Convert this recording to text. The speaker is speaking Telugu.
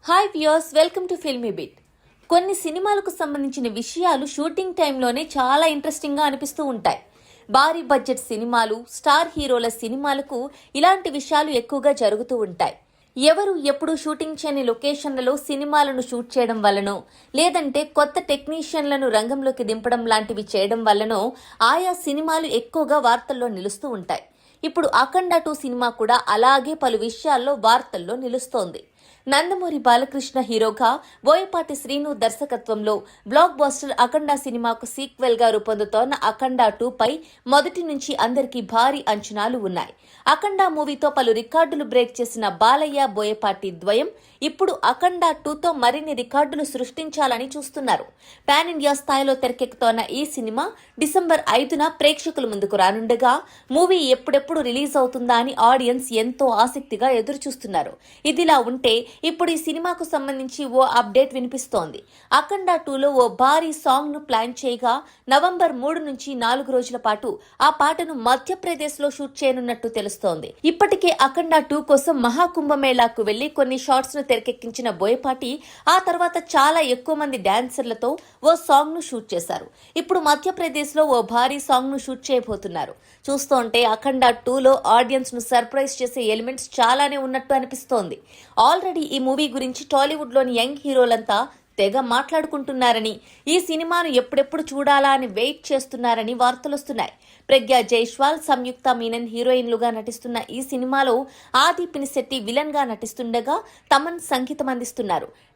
Hi viewers, welcome to filmy bit. కొన్ని సినిమాలకు సంబంధించిన విషయాలు షూటింగ్ టైంలోనే చాలా ఇంట్రెస్టింగ్గా అనిపిస్తూ ఉంటాయి. భారీ బడ్జెట్ సినిమాలు, స్టార్ హీరోల సినిమాలకు ఇలాంటి విషయాలు ఎక్కువగా జరుగుతూ ఉంటాయి. ఎవరు ఎప్పుడు షూటింగ్ చేయని లొకేషన్లలో సినిమాలను షూట్ చేయడం వల్లనో, లేదంటే కొత్త టెక్నీషియన్లను రంగంలోకి దింపడం లాంటివి చేయడం వల్లనో ఆయా సినిమాలు ఎక్కువగా వార్తల్లో నిలుస్తూ ఉంటాయి. ఇప్పుడు అఖండ 2 సినిమా కూడా అలాగే పలు విషయాల్లో వార్తల్లో నిలుస్తోంది. నందమూరి బాలకృష్ణ హీరోగా, బోయపాటి శ్రీను దర్శకత్వంలో బ్లాక్ బస్టర్ అఖండ సినిమాకు సీక్వెల్ గా రూపొందుతోన్న అఖండ 2 పై మొదటి నుంచి అందరికీ భారీ అంచనాలు ఉన్నాయి. అఖండ మూవీతో పలు రికార్డులు బ్రేక్ చేసిన బాలయ్య, బోయపాటి ద్వయం ఇప్పుడు అఖండ 2తో మరిన్ని రికార్డులు సృష్టించాలని చూస్తున్నారు. పాన్ ఇండియా స్థాయిలో తెరకెక్కుతోన్న ఈ సినిమా డిసెంబర్ 5న ప్రేక్షకుల ముందుకు రానుండగా, మూవీ ఎప్పుడెప్పుడు రిలీజ్ అవుతుందా అని ఆడియన్స్ ఎంతో ఆసక్తిగా ఎదురుచూస్తున్నారు. ఇదిలా ఉంటే ఇప్పుడు ఈ సినిమాకు సంబంధించి ఓ అప్డేట్ వినిపిస్తోంది. అఖండ 2లో ఓ భారీ సాంగ్ ను ప్లాన్ చేయగా, నవంబర్ 3 నుంచి 4 రోజుల పాటు ఆ పాటను మధ్యప్రదేశ్ లో షూట్ చేయనున్నట్టు తెలుస్తోంది. ఇప్పటికే అఖండ 2 కోసం మహాకుంభమేళాకు వెళ్లి కొన్ని షార్ట్స్ ను తెరకెక్కించిన బోయపాటి ఆ తర్వాత చాలా ఎక్కువ మంది డాన్సర్లతో ఓ సాంగ్ ను షూట్ చేశారు. ఇప్పుడు మధ్యప్రదేశ్ లో ఓ భారీ సాంగ్ ను షూట్ చేయబోతున్నారు. చూస్తుంటే అఖండ 2లో ఆడియన్స్ ను సర్ప్రైజ్ చేసే ఎలిమెంట్స్ చాలానే ఉన్నట్టు అనిపిస్తోంది. ఆల్రెడీ ఈ మూవీ గురించి టాలీవుడ్ లోని యంగ్ హీరోలంతా తెగ మాట్లాడుకుంటున్నారని, ఈ సినిమాను ఎప్పుడెప్పుడు చూడాలా అని వెయిట్ చేస్తున్నారని వార్తలొస్తున్నాయి. ప్రజ్ఞా జైస్వాల్, సంయుక్త మీనన్ హీరోయిన్లుగా నటిస్తున్న ఈ సినిమాలో ఆది పినిశెట్టి విలన్ గా నటిస్తుండగా, తమన్ సంగీతం అందిస్తున్నారు.